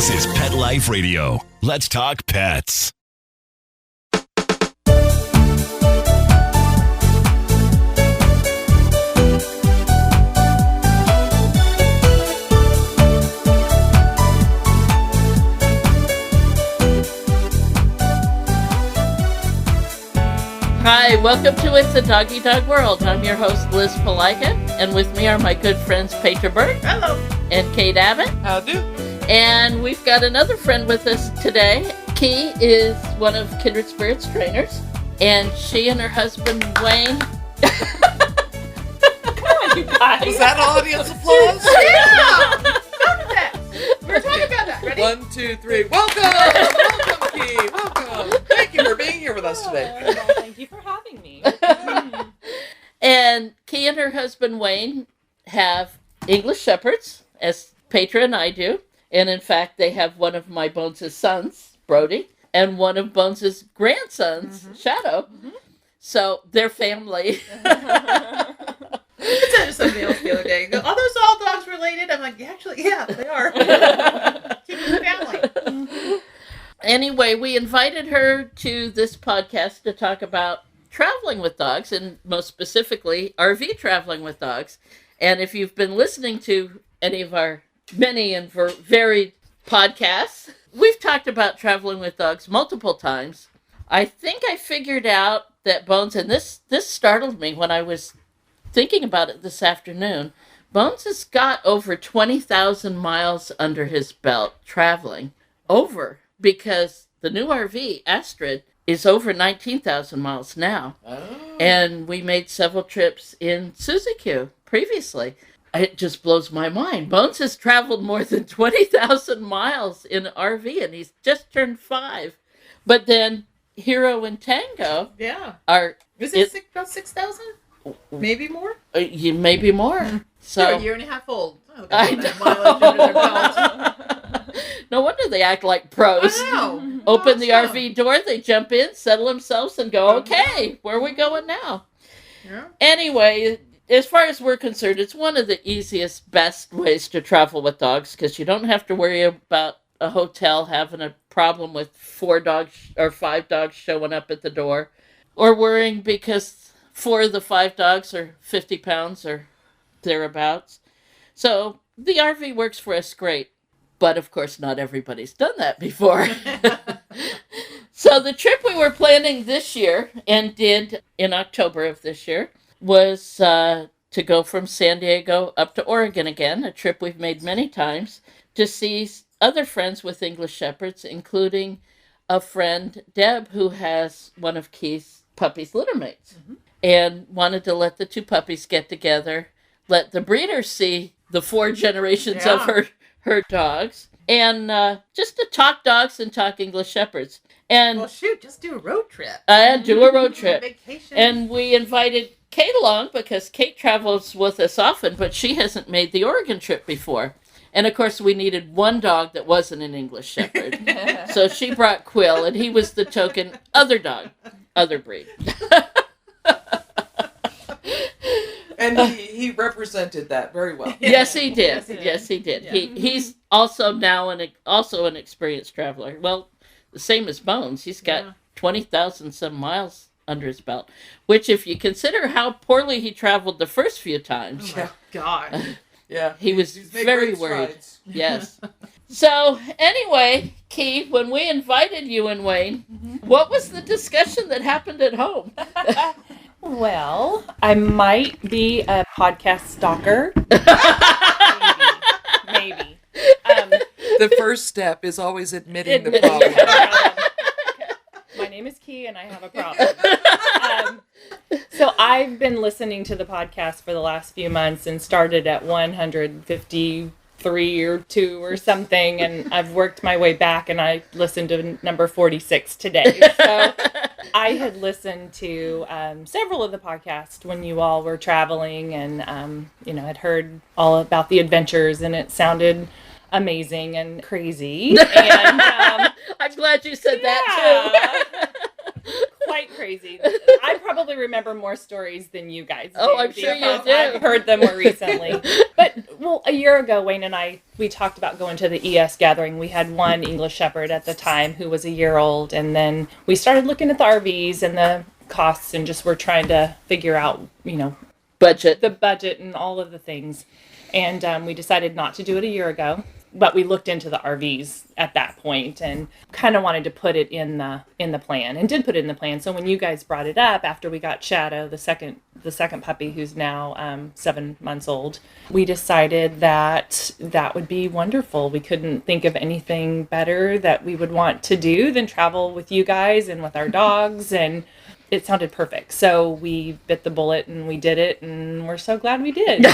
This is Pet Life Radio. Let's talk pets. Hi, welcome to It's a Doggy Dog World. I'm your host, Liz Palika, and with me are my good friends, Petra. Hello. And Kate Abbott. How do? And we've got another friend with us today. Kei is one of Kindred Spirits trainers, and she and her husband, Wayne... Come on, you guys. Was that audience applause? Yeah! We're talking about that. Ready? 1, 2, 3. Welcome! Welcome, Kei. Welcome. Thank you for being here with us today. Well, thank you for having me. And Kei and her husband, Wayne, have English Shepherds, as Petra and I do. And in fact, they have one of my Bones' sons, Brody, and one of Bones' grandsons, Shadow. Mm-hmm. So they're family. I said to somebody else the other day, are those all dogs related? I'm like, actually, yeah, they are. Keeping the family. Anyway, we invited her to this podcast to talk about traveling with dogs, and most specifically, RV traveling with dogs. And if you've been listening to any of our many and varied podcasts, we've talked about traveling with dogs multiple times. I think I figured out that Bones, and this startled me when I was thinking about it this afternoon, Bones has got over 20,000 miles under his belt traveling. Over. Because the new RV, Astrid, is over 19,000 miles now. Oh. And we made several trips in Suzuki previously. It just blows my mind. Bones has traveled more than 20,000 miles in an RV, and he's just turned 5. But then Hero and Tango are... Is it about 6,000? Maybe more? Maybe more. So they're a year and a half old. Oh, I know. Mileage under their belt. No wonder they act like pros. I know. Open the RV door, they jump in, settle themselves, and go, okay, where are we going now? Yeah. Anyway, as far as we're concerned, it's one of the easiest, best ways to travel with dogs, because you don't have to worry about a hotel having a problem with 4 dogs or 5 dogs showing up at the door, or worrying because 4 of the 5 dogs are 50 pounds or thereabouts. So the RV works for us great. But, of course, not everybody's done that before. So the trip we were planning this year and did in October of this year was to go from San Diego up to Oregon again, a trip we've made many times, to see other friends with English Shepherds, including a friend, Deb, who has one of Kei's puppies' littermates, and wanted to let the 2 puppies get together, let the breeder see the 4 generations of her dogs, and just to talk dogs and talk English Shepherds. And well, shoot, just do a road trip. Do a road trip. Vacation. And we invited Kate along because Kate travels with us often, but she hasn't made the Oregon trip before. And of course, we needed one dog that wasn't an English Shepherd. So she brought Quill, and he was the token other dog, other breed. And he represented that very well. Yes, he did. Yes, he did. Yeah. He's also now an experienced traveler. Well, the same as Bones. He's got 20,000 some miles under his belt, which, if you consider how poorly he traveled the first few times. Oh, my God. Yeah. He was very worried. Yes. So, anyway, Kei, when we invited you and Wayne, what was the discussion that happened at home? Well, I might be a podcast stalker. Maybe. The first step is always admitting the problem. My name is Kei and I have a problem. So I've been listening to the podcast for the last few months and started at 153 or 2 or something, and I've worked my way back, and I listened to number 46 today. So I had listened to several of the podcasts when you all were traveling, and had heard all about the adventures, and it sounded amazing and crazy. And I'm glad you said that too. Quite crazy. I probably remember more stories than you guys do. Oh, I'm sure you do. I've heard them more recently. But, well, a year ago, Wayne and I, we talked about going to the ES gathering. We had one English Shepherd at the time who was a year old. And then we started looking at the RVs and the costs and just were trying to figure out, the budget and all of the things. And we decided not to do it a year ago. But we looked into the RVs at that point and kind of wanted to put it in the plan, and did put it in the plan. So when you guys brought it up after we got Shadow, the second puppy who's now 7 months old, we decided that would be wonderful. We couldn't think of anything better that we would want to do than travel with you guys and with our dogs, and it sounded perfect. So we bit the bullet and we did it, and we're so glad we did.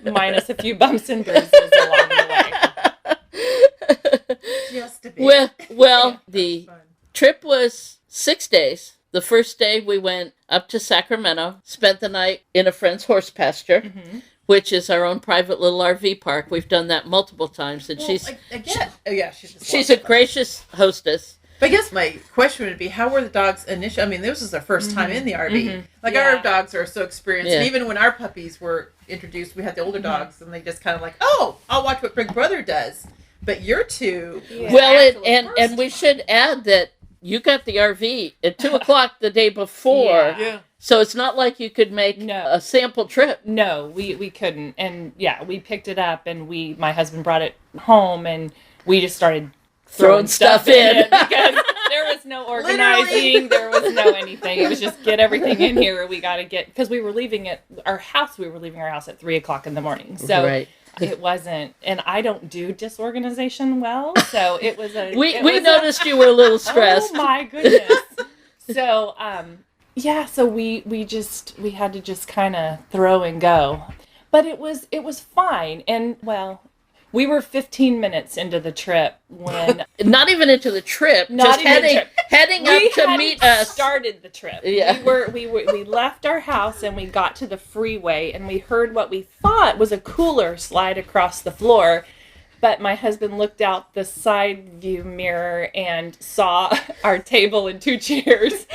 Minus a few bumps and bruises along the way. Just a bit. Well, the trip was 6 days. The first day we went up to Sacramento, spent the night in a friend's horse pasture, which is our own private little RV park. We've done that multiple times, and she's a gracious hostess. But I guess my question would be, how were the dogs initially? I mean, this was their first time in the RV. Our dogs are so experienced. Yeah. And even when our puppies were introduced, we had the older dogs, and they just kind of like, oh, I'll watch what Big Brother does. But your two... Yeah. Well, and we should add that you got the RV at 2 o'clock the day before. Yeah. So it's not like you could make a sample trip. No, we couldn't. And we picked it up, and my husband brought it home, and we just started throwing stuff in because there was no organizing, there was no anything. It was just get everything in here. We got to get, because we were leaving our house at 3 o'clock in the morning. So it wasn't, and I don't do disorganization well. So it was we noticed you were a little stressed. Oh my goodness. So, so we had to just kind of throw and go, but it was fine. And we were 15 minutes into the trip when... Not even into the trip. Just heading up to meet us. Started the trip. Yeah. We left our house and we got to the freeway and we heard what we thought was a cooler slide across the floor. But my husband looked out the side view mirror and saw our table and 2 chairs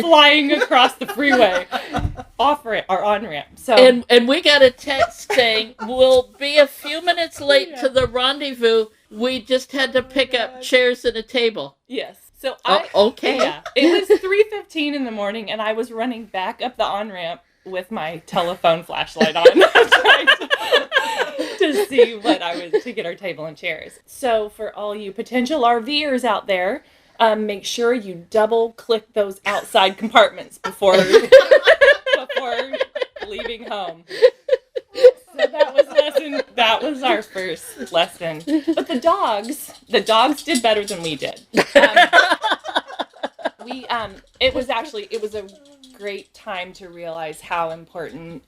flying across the freeway off our on-ramp. So and we got a text saying we'll be a few minutes late to the rendezvous. We just had to pick up chairs and a table. Yes. So okay. Yeah. It was 3:15 in the morning, and I was running back up the on-ramp with my telephone flashlight on, trying to see what to get our table and chairs. So for all you potential RVers out there, make sure you double click those outside compartments before leaving home. So that was our first lesson. But the dogs did better than we did. It was a great time to realize how important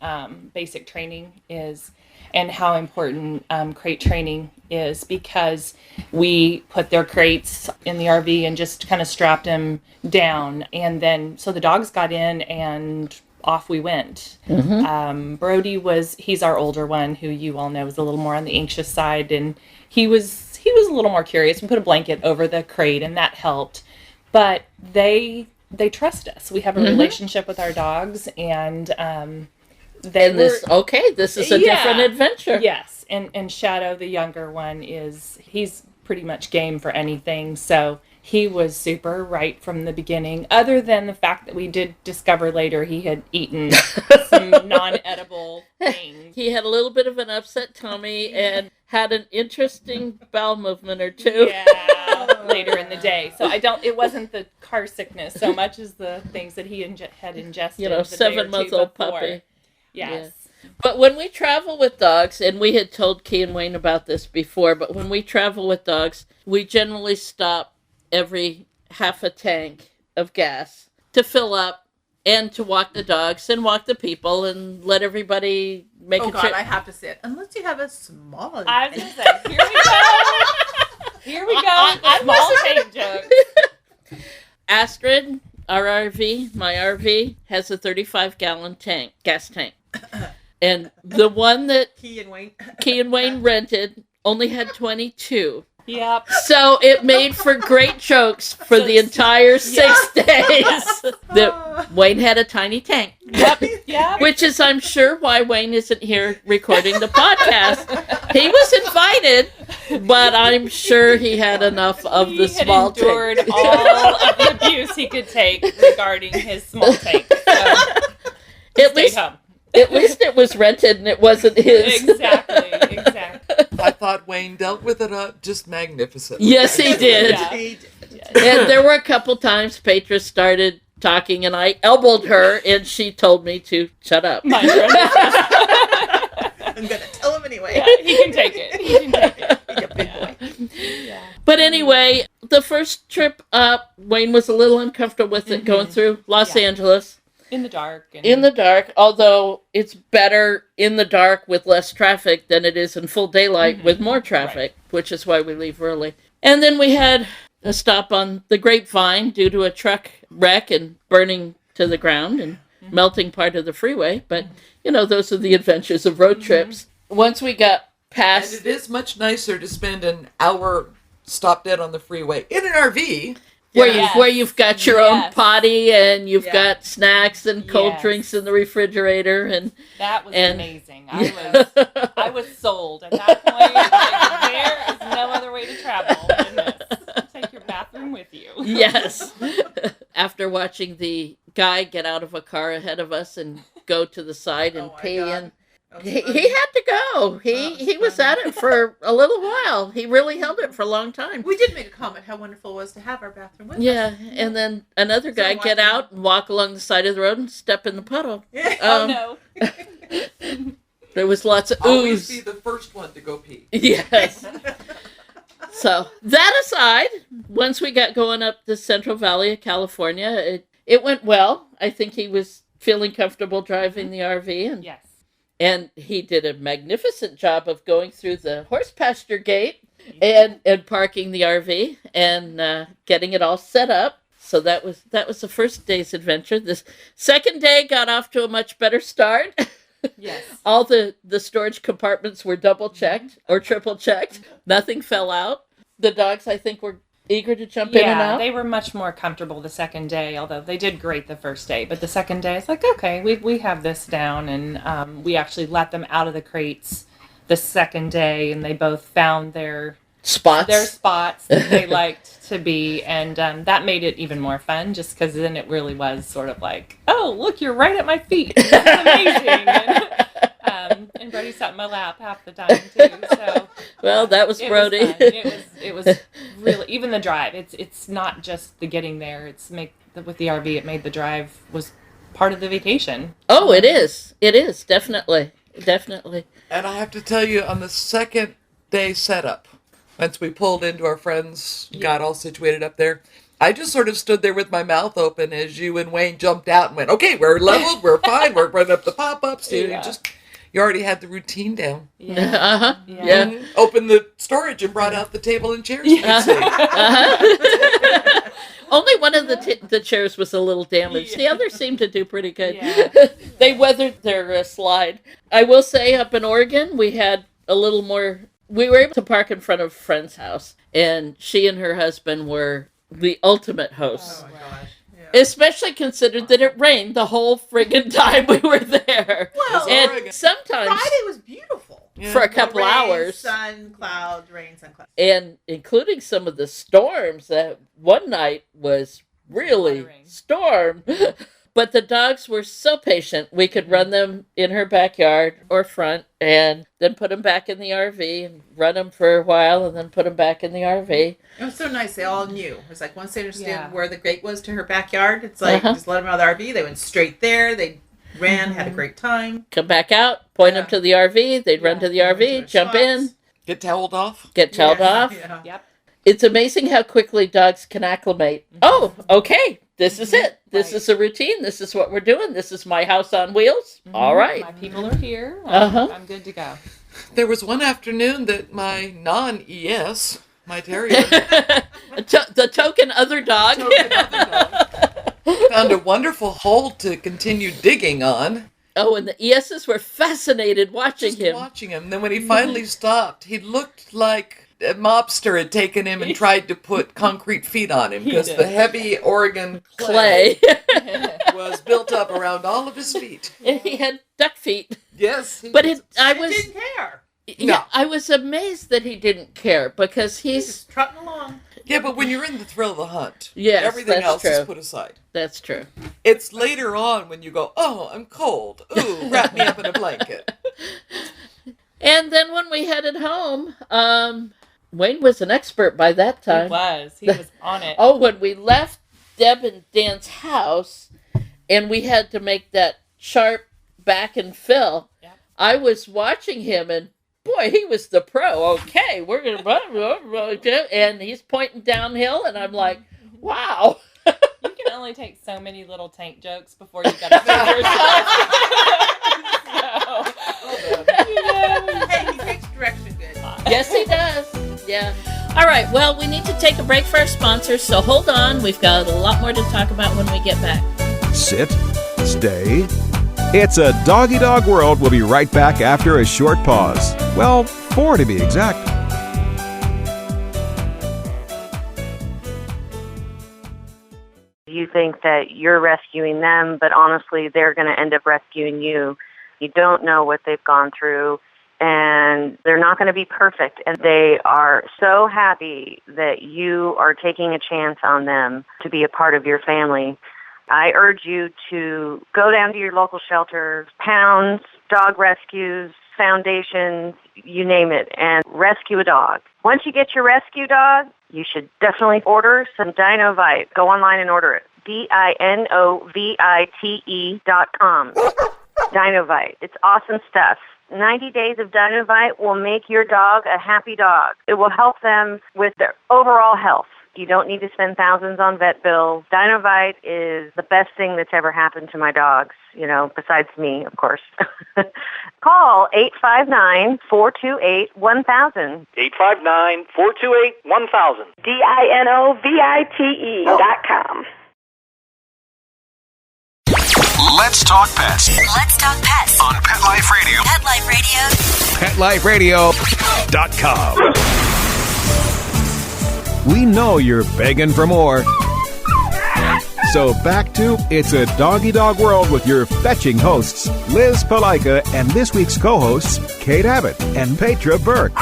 basic training is, and how important crate training is, because we put their crates in the RV and just kind of strapped them down, and then so the dogs got in and off we went. Brody he's our older one, who you all know is a little more on the anxious side, and he was a little more curious. We put a blanket over the crate and that helped, but they trust us. We have a relationship with our dogs, and this is a different adventure. Yes, and Shadow, the younger one, he's pretty much game for anything. So he was super right from the beginning, other than the fact that we did discover later he had eaten some non-edible things. He had a little bit of an upset tummy and had an interesting bowel movement or two. Yeah, later in the day. So it wasn't the car sickness so much as the things that he had ingested. 7-month-old puppy. Yes. Yeah. But when we travel with dogs, and we had told Kei and Wayne about this before, but when we travel with dogs, we generally stop every half a tank of gas to fill up and to walk the dogs and walk the people and let everybody make a trip. I have to say it. Unless you have a small I was going to say, here we go. Here we go. Small tank joke. Astrid, our RV, my RV, has a 35-gallon gas tank. And the one that Kei and Wayne rented only had 22. Yep. So it made for great jokes for the entire 6 days. Wayne had a tiny tank. Yep. Yep. Which is, I'm sure, why Wayne isn't here recording the podcast. He was invited, but I'm sure he had enough of the small He had endured tank. all of the abuse he could take regarding his small tank. So At least it was rented and it wasn't his. Exactly. I thought Wayne dealt with it just magnificently. Yes, he did. Yeah. And there were a couple times Petra started talking and I elbowed her and she told me to shut up. Mind your own business. I'm going to tell him anyway. Yeah, he can take it. He can take it. He's a big boy. Yeah. But anyway, the first trip up, Wayne was a little uncomfortable with it going through Los Angeles. In the dark. And In the dark, although it's better in the dark with less traffic than it is in full daylight with more traffic, which is why we leave early. And then we had a stop on the Grapevine due to a truck wreck and burning to the ground and melting part of the freeway. But, those are the adventures of road trips. Once we got past... And it is much nicer to spend an hour stopped dead on the freeway in an RV. Where you've got your own potty and you've Yeah. got snacks and cold Yes. drinks in the refrigerator and that was and- amazing. I was sold at that point. Like, there is no other way to travel than this. Take your bathroom with you. Yes. After watching the guy get out of a car ahead of us and go to the side and Oh my pee God. and That was he funny. had to go. He was at it for a little while. He really held it for a long time. We did make a comment how wonderful it was to have our bathroom with us. Yeah, and then another guy get watching- out and walk along the side of the road and step in the puddle. Yeah. Oh, Um, no. There was lots of Always ooze. be the first one to go pee. Yes. So that aside, once we got going up the Central Valley of California, it went well. I think he was feeling comfortable driving the RV, and Yes. and he did a magnificent job of going through the horse pasture gate and parking the RV and getting it all set up. So that was the first day's adventure. The second day got off to a much better start. Yes. All the storage compartments were double checked or triple checked. Nothing fell out. The dogs, I think, were eager to jump in and Yeah, out. they were much more comfortable the second day, although they did great the first day. But the second day, it's like, okay, we have this down. And we actually let them out of the crates the second day, and they both found their Spots. that they liked to be. And that made it even more fun, just because then it really was sort of like, oh, look, you're right at my feet. This is amazing. And Brody sat in my lap half the time, too. So Well, that was it Brody. was fun. It was really, even the drive. It's not just the getting there. With the RV, it made the drive was part of the vacation. Oh, it is. It is. Definitely. And I have to tell you, on the second day setup, once we pulled into our friends, got all situated up there, I just sort of stood there with my mouth open as you and Wayne jumped out and went, okay, we're leveled, we're fine, we're running up the pop-ups. Yeah. You already had the routine down. Yeah. Uh-huh. Yeah. Opened the storage and brought out the table and chairs. You could see. Only one of the chairs was a little damaged. The others seemed to do pretty good. Yeah. They weathered their slide. I will say, up in Oregon, we had a little more. We were able to park in front of a friend's house, and she and her husband were the ultimate hosts. Oh my gosh. Yeah. Especially considered that it rained the whole friggin' time we were there. Well, And Oregon. sometimes Friday was beautiful. Yeah. for a couple Rain, hours. Sun, clouds, rain, sun, clouds. And including some of the storms. That one night was really Watering. storm. But the dogs were so patient. We could run them in her backyard or front and then put them back in the RV and run them for a while and then put them back in the RV. It was so nice. They all knew. It was like once they understood Yeah. where the gate was to her backyard, it's like just let them out of the RV. They went straight there. They ran, had a great time. Come back out, point them Yeah. to the RV. They'd run Yeah. to the Went to RV, their jump in, spots. Get toweled off. get toweled off. Yeah. Yep. It's amazing how quickly dogs can acclimate. Oh, okay. This is it. This Right. is a routine. This is what we're doing. This is my house on wheels. All right. My people are here. Uh-huh. I'm good to go. There was one afternoon that my non-ES, my terrier, The token other dog. found a wonderful hole to continue digging on. Oh, and the ESs were fascinated watching Just him. watching him. Then when he finally stopped, he looked like mobster had taken him and tried to put concrete feet on him He because did. the heavy Oregon Clay. was built up around all of his feet. And he had duck feet. Yes. But He didn't care. Yeah, I was amazed that he didn't care because He's he's... just trotting along. Yeah, but when you're in the thrill of the hunt, Yes, everything that's else true. is put aside. That's true. It's later on when you go, oh, I'm cold. Ooh, wrap me up in a blanket. And then when we headed home, Wayne was an expert by that time. He was on it. Oh, when we left Deb and Dan's house and we had to make that sharp back and fill, Yeah. I was watching him and boy, he was the pro. Okay, we're going to... And he's pointing downhill and I'm like, wow. You can only take so many little tank jokes before you got to figure yourself. Hey, he takes direction good. Yes, he does. Yeah. All right. Well, we need to take a break for our sponsors, so hold on. We've got a lot more to talk about when we get back. Sit, stay. It's a doggy dog world. We'll be right back after a short pause. Well, 4 to be exact. You think that you're rescuing them, but honestly, they're going to end up rescuing you. You don't know what they've gone through, and they're not going to be perfect. And they are so happy that you are taking a chance on them to be a part of your family. I urge you to go down to your local shelter, pounds, dog rescues, foundations, you name it, and rescue a dog. Once you get your rescue dog, you should definitely order some Dinovite. Go online and order it. DINOVITE.com. Dinovite. It's awesome stuff. 90 days of Dinovite will make your dog a happy dog. It will help them with their overall health. You don't need to spend thousands on vet bills. Dinovite is the best thing that's ever happened to my dogs, besides me, of course. Call 859-428-1000. 859-428-1000. DINOVITE.com. Let's talk pets Let's talk pets on Pet Life Radio. Pet Life Radio. PetLifeRadio.com. We know you're begging for more. So back to It's a Doggy Dog World with your fetching hosts, Liz Palika, and this week's co-hosts, Kate Abbott and Petra Burke.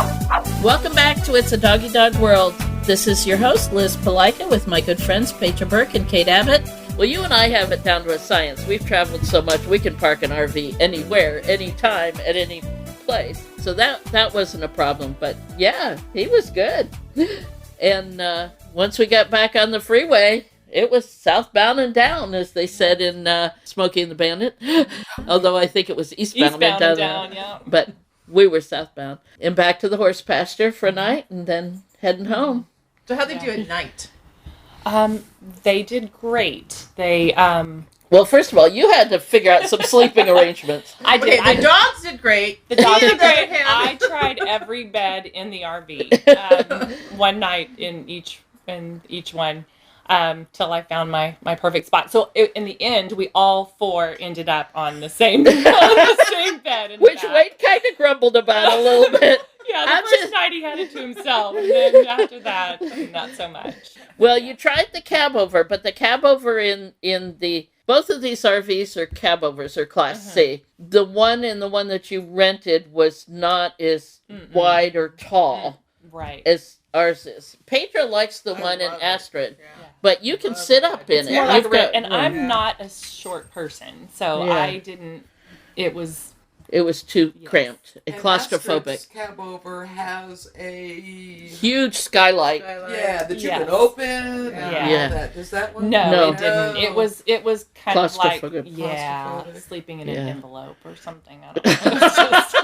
Welcome back to It's a Doggy Dog World. This is your host, Liz Palika, with my good friends Petra Burke and Kate Abbott. Well, you and I have it down to a science. We've traveled so much, we can park an RV anywhere, anytime, at any place. So that wasn't a problem. But yeah, he was good. And once we got back on the freeway, it was southbound and down, as they said in Smokey and the Bandit. Although I think it was eastbound and down. Yeah. But we were southbound. And back to the horse pasture for a night and then heading home. So how'd they do at night? They did great. They Well, first of all, you had to figure out some sleeping arrangements. I did. Okay, the dogs did great. The dogs Ian, did great. on the other I hand- tried every bed in the RV, one night in each one, till I found my perfect spot. So in the end, we all 4 ended up on the same bed. In the Which back. Wade kind of grumbled about a little bit. Yeah, the I'm first just- night he had it to himself, and then after that, not so much. Well, you tried the cab over, but the cab over in the... Both of these RVs are cab overs, or Class C. The one that you rented was not as wide or tall Right. as ours is. Petra likes the one in love it. Astrid, Yeah. but you can sit up in It's it. more You've like got- and I'm not a short person, so Yeah. I didn't. It was It was too Yes. cramped and claustrophobic. Astrid's cab over has a Huge skylight. that you Yes. can open. And Yeah. all Yeah. that. Does that one? no, No. it didn't. It was kind of like Claustrophobic. Claustrophobic. sleeping in Yeah. an envelope or something. I don't know. It's just-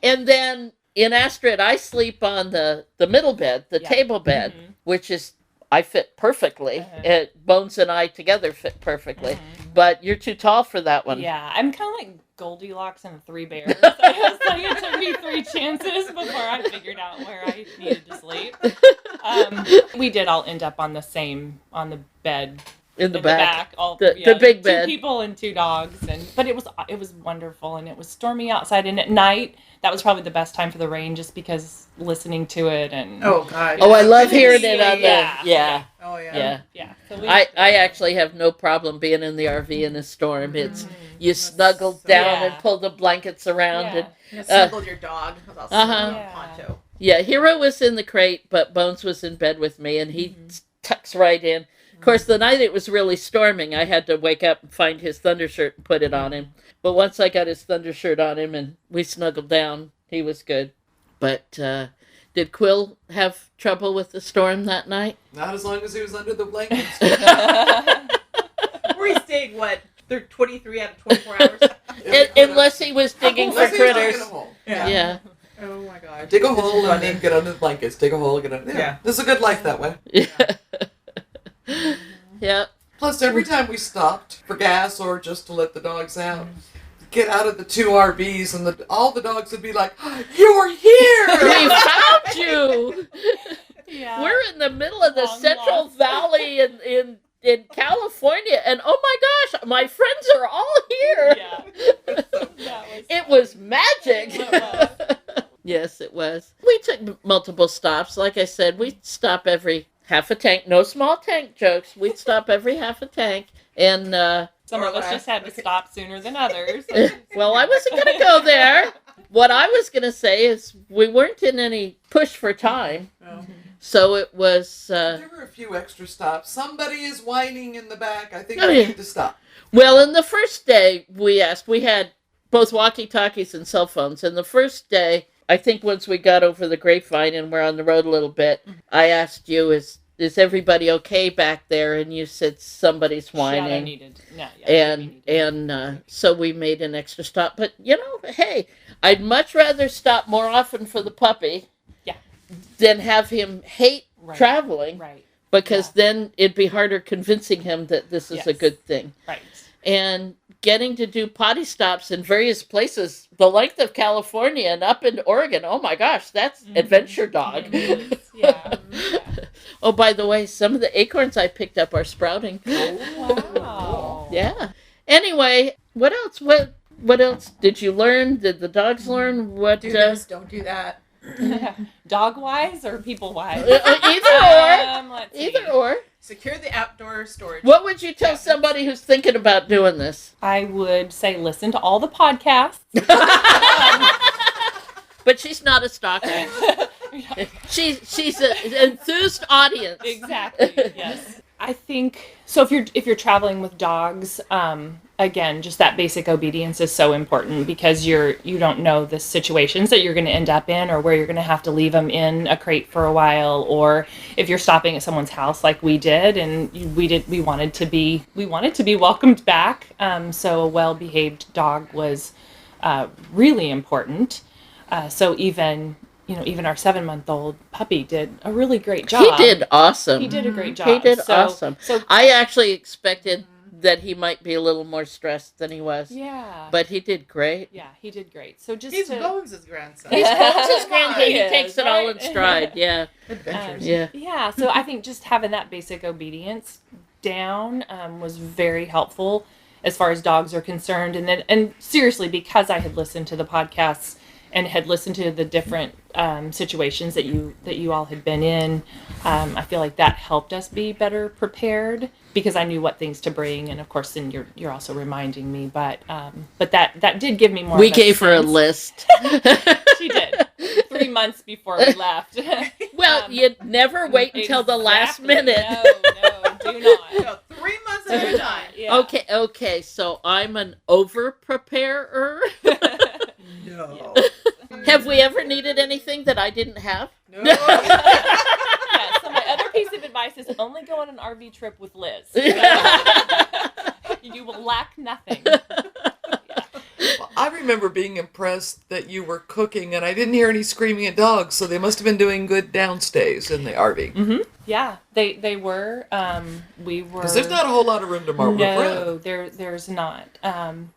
And then in Astrid, I sleep on the middle bed, the Yeah. table bed, Mhm. which is, I fit perfectly. Bones and I together fit perfectly. But you're too tall for that one. Yeah, I'm kind of like Goldilocks and the 3 Bears. I was like, it took me 3 chances before I figured out where I needed to sleep. We did all end up on the bed In the back. The big bed. 2 people and 2 dogs, but it was wonderful, and it was stormy outside, and at night that was probably the best time for the rain, just because listening to it and Oh God. Oh, I love hearing it on Yeah. the yeah. Oh yeah. yeah. So I actually have no problem being in the RV in a storm. It's you snuggle down and pull the blankets around and You snuggled your dog with a poncho. yeah, Hero was in the crate, but Bones was in bed with me, and he tucks right in. Of course, the night it was really storming, I had to wake up and find his thunder shirt and put it on him. But once I got his thunder shirt on him and we snuggled down, he was good. But did Quill have trouble with the storm that night? Not as long as he was under the blankets. Where he stayed, what, 23 out of 24 hours? Unless he was digging for Unless he was critters. digging a hole. Yeah. Oh my gosh. Dig a hole and then get under the blankets. Dig a hole, get under. Yeah. This is a good life that way. Yeah. Plus, every time we stopped for gas or just to let the dogs out, get out of the 2 RVs, and all the dogs would be like, "You're here! We found you! Yeah. We're in the middle of the Long Central lost. Valley in California, and oh my gosh, my friends are all here!" Yeah. It was magic. Yes, it was. We took multiple stops. Like I said, we'd stop every half a tank. No small tank jokes. We'd stop every half a tank. And, Some of us just had to stop sooner than others. well, I wasn't going to go there. What I was going to say is we weren't in any push for time. So it was... There were a few extra stops. Somebody is whining in the back. I think Oh, we yeah. need to stop. Well, in the first day, we had both walkie-talkies and cell phones. And the first day, I think once we got over the grapevine and we're on the road a little bit, I asked you, is everybody okay back there? And you said somebody's whining. So we made an extra stop. But, hey, I'd much rather stop more often for the puppy than have him hate traveling. Right. Because then it'd be harder convincing him that this is a good thing. Right. And getting to do potty stops in various places, the length of California and up in Oregon, oh my gosh, that's adventure dog. Yeah. Oh, by the way, some of the acorns I picked up are sprouting. Wow. Yeah. Anyway, what else? What else did you learn? Did the dogs learn? What? Do this, don't do that. Dog wise or people wise? Either or. Secure the outdoor storage. What would you tell somebody who's thinking about doing this? I would say listen to all the podcasts. But she's not a stalker. She's an enthused audience. Exactly. Yes. I think so. If you're traveling with dogs, again, just that basic obedience is so important, because you don't know the situations that you're going to end up in, or where you're going to have to leave them in a crate for a while, or if you're stopping at someone's house like we did, and we wanted to be welcomed back. So a well-behaved dog was really important. So even our 7-month-old puppy did a really great job. He did awesome. He did a great job. He did awesome. So I actually expected that he might be a little more stressed than he was. Yeah. But he did great. Yeah, he did great. So He's Bones' grandson. He's Bones' grandson. He He takes is, it all in right? stride. Yeah. Adventures. Yeah. So I think just having that basic obedience down was very helpful as far as dogs are concerned. And seriously, because I had listened to the podcasts and had listened to the different situations that you all had been in, I feel like that helped us be better prepared, because I knew what things to bring, and of course, then you're also reminding me. But that did give me more. We gave her a list. She did 3 months before we left. Well, you'd never wait until the last minute. No, do not. No, 3 months at a time. Yeah. Okay. So I'm an over-preparer. No. Have we ever needed anything that I didn't have? No. Yeah, so my other piece of advice is only go on an RV trip with Liz. You will lack nothing. Well, I remember being impressed that you were cooking, and I didn't hear any screaming at dogs, so they must have been doing good downstays in the RV. Mm-hmm. Yeah, they were. We were. Because there's not a whole lot of room to mark No, there's not.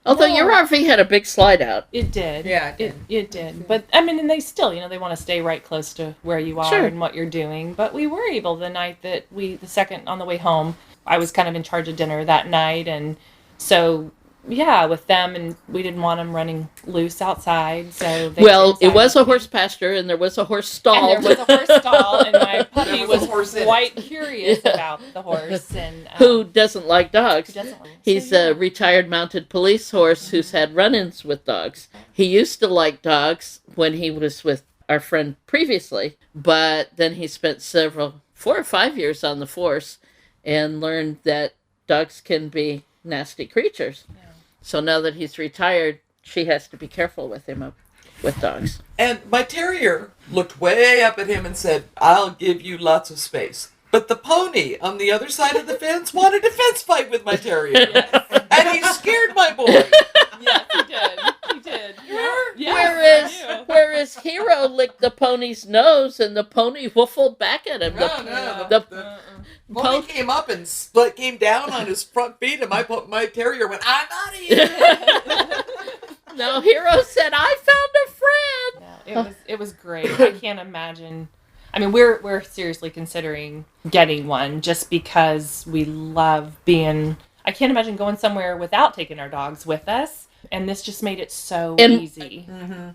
Although your RV had a big slide out. It did. Yeah, it did. But I mean, and they still, they want to stay right close to where you are Sure. and what you're doing. But we were able the night that the second on the way home, I was kind of in charge of dinner that night. And so, yeah, with them, and we didn't want them running loose outside. So they it was a horse pasture, and there was a horse stall. And there was a horse stall, and my puppy was quite curious about the horse. And who doesn't like dogs? He's a a retired mounted police horse who's had run-ins with dogs. He used to like dogs when he was with our friend previously, but then he spent 4 or 5 years on the force and learned that dogs can be nasty creatures. Yeah. So now that he's retired, she has to be careful with him, with dogs. And my terrier looked way up at him and said, "I'll give you lots of space." But the pony on the other side of the fence wanted a fence fight with my terrier. Yes. And he scared my boy. Yes, he did. He did. Yeah. Whereas Hero licked the pony's nose and the pony woofled back at him. The pony came up and came down on his front feet, and my terrier went, "I'm out of here." No, Hero said, "I found a friend." Yeah, it was great. I can't imagine. I mean, we're seriously considering getting one just because we love being. I can't imagine going somewhere without taking our dogs with us, and this just made it so easy. Mm-hmm.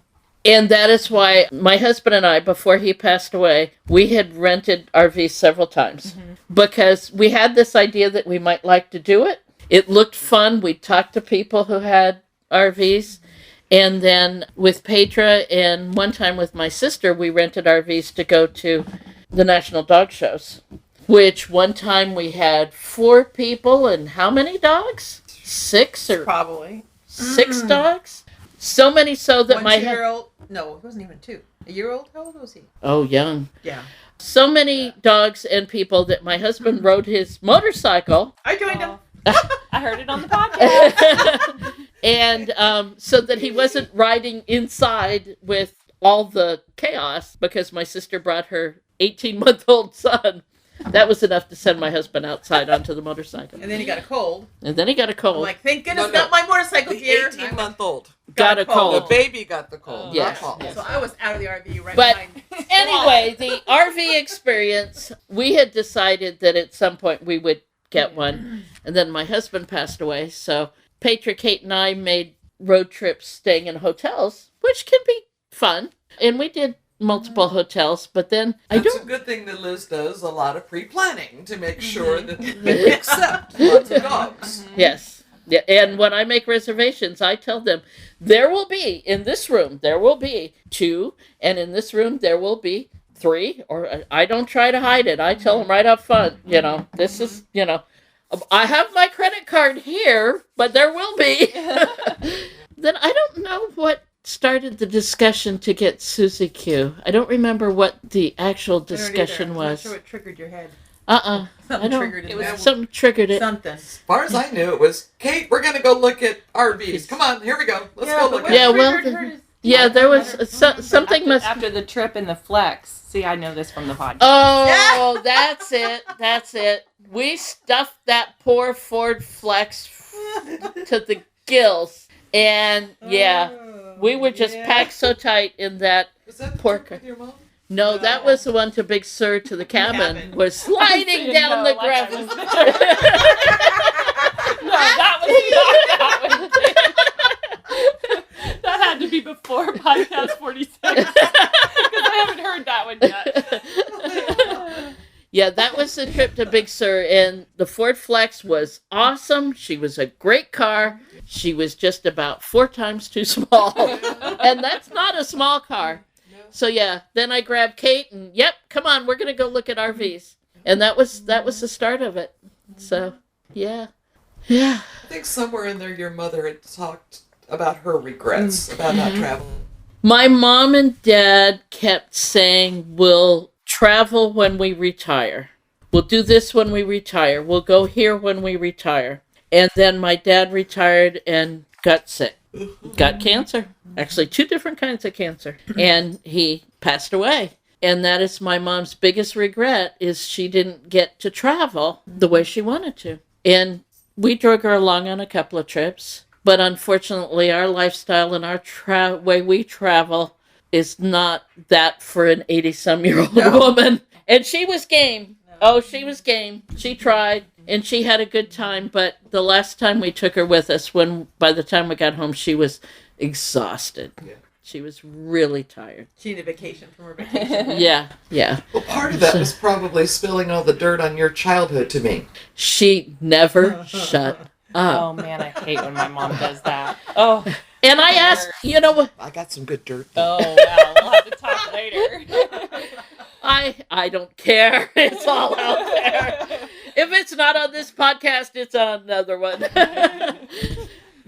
And that is why my husband and I, before he passed away, we had rented RVs several times because we had this idea that we might like to do it. It looked fun. We talked to people who had RVs. And then with Petra and one time with my sister, we rented RVs to go to the national dog shows, which one time we had 4 people and how many dogs? 6 or probably 6 dogs? So many so that my 1-year-old. No, it wasn't even 2. A year old? How old was he? Oh, young. Yeah. So many dogs and people that my husband rode his motorcycle. I joined him. I heard it on the podcast. And so that he wasn't riding inside with all the chaos because my sister brought her 18-month-old son. That was enough to send my husband outside onto the motorcycle. And then he got a cold. I'm like, thank goodness not my motorcycle gear. The 18-month-old got a cold. The baby got the cold. Yes. So I was out of the RV right But behind. anyway, the RV experience, we had decided that at some point we would get one. And then my husband passed away. So Petra, Kate, and I made road trips staying in hotels, which can be fun. And we did multiple hotels, but then It's a good thing that Liz does a lot of pre-planning to make sure that they accept lots of dogs. Yes. Yeah, and when I make reservations, I tell them, there will be, in this room, there will be 2, and in this room, there will be 3, or I don't try to hide it. I tell them right up front, this is, I have my credit card here, but there will be. Then I don't know what started the discussion to get Susie Q. I don't remember what the actual discussion was. I'm not sure what triggered your head. Something triggered it. Something. As far as I knew, it was, "Kate, we're going to go look at RVs. Come on, here we go. Let's go look at it." There was something after the trip in the Flex. See, I know this from the podcast. Oh, that's it. That's it. We stuffed that poor Ford Flex to the gills. And we were just packed so tight in that. Was that the poor trip with your mom? No, that was the one to Big Sur to the cabin. Was sliding down the gravel. No, that was not that one. That had to be before podcast 46. Because I haven't heard that one yet. Yeah, that was the trip to Big Sur, and the Ford Flex was awesome. She was a great car. She was just about 4 times too small, and that's not a small car. So yeah, then I grabbed Kate, and come on, we're gonna go look at RVs, and that was the start of it. So yeah. I think somewhere in there, your mother had talked about her regrets about not traveling. My mom and dad kept saying, "We'll travel when we retire. We'll do this when we retire. We'll go here when we retire." And then my dad retired and got sick. Got cancer. Actually, 2 different kinds of cancer. And he passed away. And that is my mom's biggest regret, is she didn't get to travel the way she wanted to. And we drug her along on a couple of trips. But unfortunately, our lifestyle and our way we travel is not that for an 80-some-year-old woman. And she was game. Oh, she was game. She tried. And she had a good time, but the last time we took her with us, by the time we got home, she was exhausted. Yeah. She was really tired. She needed a vacation from her vacation. Yeah. Well, part of that was probably spilling all the dirt on your childhood to me. She never shut up. Oh, man, I hate when my mom does that. Oh. And I asked, you know what? I got some good dirt. Oh, wow. We'll have to talk later. I don't care. It's all out there. If it's not on this podcast, it's on another one.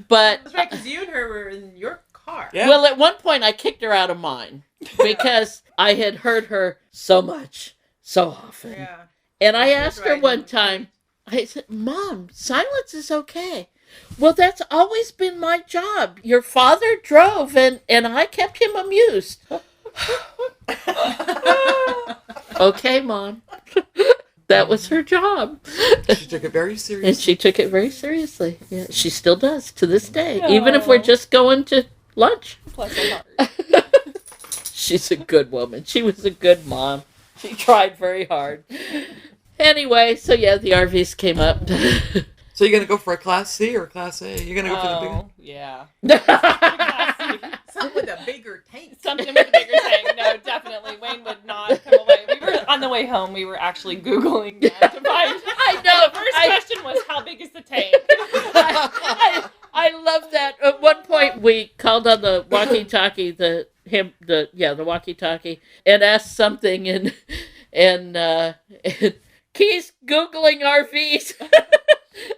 But That's right, because you and her were in your car. Yeah. Well, at one point I kicked her out of mine because I had heard her so much, so often. Yeah. And I asked her one time, I said, Mom, silence is okay. Well, that's always been my job. Your father drove and I kept him amused. Okay, Mom. That was her job. She took it very seriously. And she took it very seriously. Yeah, she still does to this day. Even if we're just going to lunch. Bless her heart. She's a good woman. She was a good mom. She tried very hard. Anyway, so yeah, the RVs came up. So you're going to go for a Class C or a Class A? You're going to go for the big one? Yeah. Something with a bigger tank. Something with a bigger tank. No, definitely. Wayne would not come away. We were on the way home. We were actually Googling that to find. I know. The first question was, how big is the tank? I love that. At one point, we called on the walkie-talkie, the walkie-talkie, and asked something, and Kei's Googling RVs.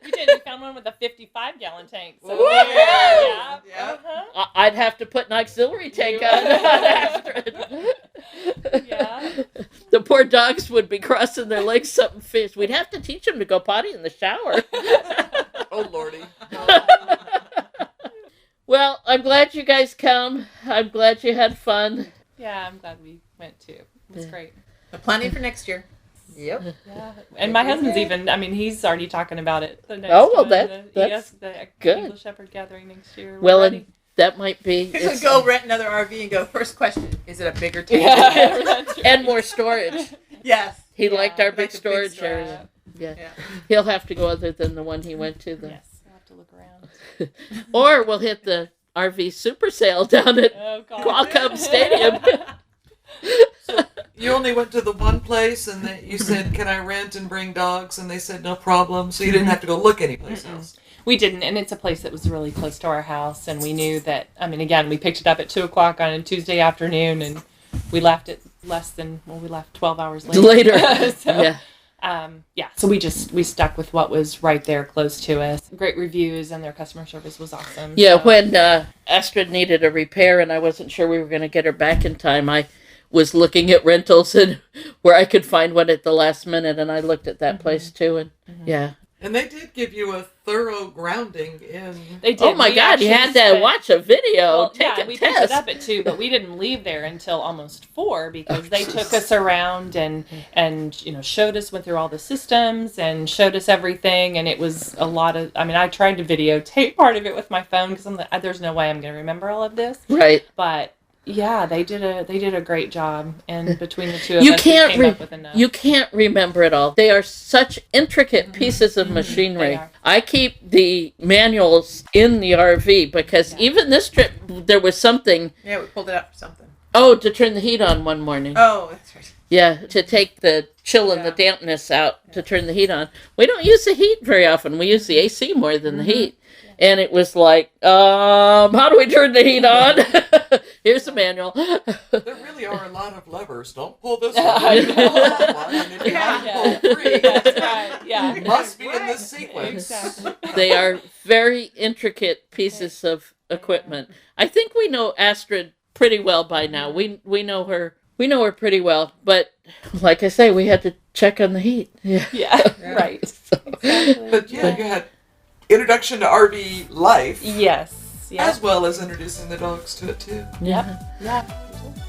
We did. We found one with a 55-gallon tank. So Yeah. Uh-huh. I'd have to put an auxiliary tank on Astrid. Yeah. The poor dogs would be crossing their legs, something fish. We'd have to teach them to go potty in the shower. Oh, Lordy. Well, I'm glad you guys come. I'm glad you had fun. Yeah, I'm glad we went too. It was great. We're planning for next year. Yep. Yeah, and my husband's he's already talking about it. The next Oh, well, one, that's the good. English Shepherd gathering next year. Well, ready. and that might be... He's going to go rent another RV and go, first question, is it a bigger tank? Yeah, that's right. And more storage. Yes. He liked our Like big the big storage storage. area. Yeah. Yeah. He'll have to go other than the one he went to then. Yes, I'll have to look around. Or we'll hit the RV super sale down at Oh, God. Qualcomm Stadium. So you only went to the one place and you said, can I rent and bring dogs? And they said, no problem. So you didn't have to go look anyplace else. We didn't, and it's a place that was really close to our house, and we knew that, again, we picked it up at 2 o'clock on a Tuesday afternoon, and we left it we left 12 hours later. So, so we stuck with what was right there close to us. Great reviews, and their customer service was awesome. Yeah, so. when Astrid needed a repair and I wasn't sure we were going to get her back in time, I was looking at rentals and where I could find one at the last minute, and I looked at that place too, and yeah. And they did give you a thorough grounding in... They did. Oh my God, you had to watch a video, take a we test. picked it up at 2, but we didn't leave there until almost 4 because they took us around and showed us, went through all the systems and showed us everything, and it was a lot of, I tried to videotape part of it with my phone because I'm like, there's no way I'm going to remember all of this. Right. But yeah, they did a great job, and between the two of us, we came up with enough. You can't remember it all. They are such intricate pieces of machinery. I keep the manuals in the RV because even this trip, there was something. Yeah, we pulled it out for something. Oh, to turn the heat on one morning. Oh, that's right. Yeah, to take the chill and the dampness out to turn the heat on. We don't use the heat very often. We use the AC more than the heat. And it was like, how do we turn the heat on? Here's the manual. There really are a lot of levers. Don't pull this one. Pull that one. And if you want to pull 3, That's right. Yeah. it must be in this sequence. Exactly. They are very intricate pieces of equipment. I think we know Astrid pretty well by now. We know her. We know her pretty well. But like I say, we had to check on the heat. Yeah. Right. Exactly. But you had introduction to RV life. Yes. As well as introducing the dogs to it too. Yeah. Yeah.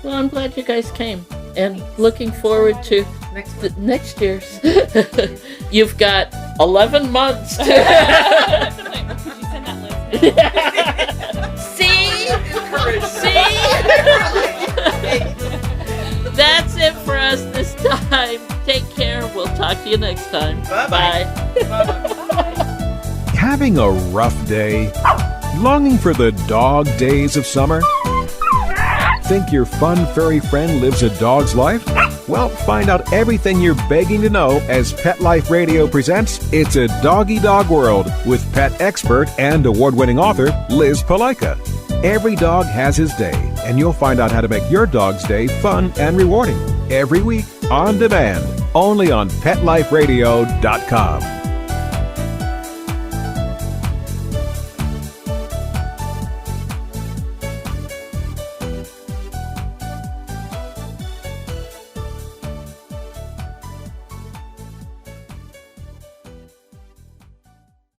Well, I'm glad you guys came, and looking forward to next year's. You've got 11 months. Could you send that list now? See? Encourage. That's it for us this time. Take care. We'll talk to you you next time. Bye-bye. Bye. Having a rough day? Longing for the dog days of summer? Think your fun furry friend lives a dog's life? Well, find out everything you're begging to know as Pet Life Radio presents It's a Doggy Dog World with pet expert and award-winning author Liz Palaika. Every dog has his day, and you'll find out how to make your dog's day fun and rewarding. Every week, on demand, only on PetLifeRadio.com.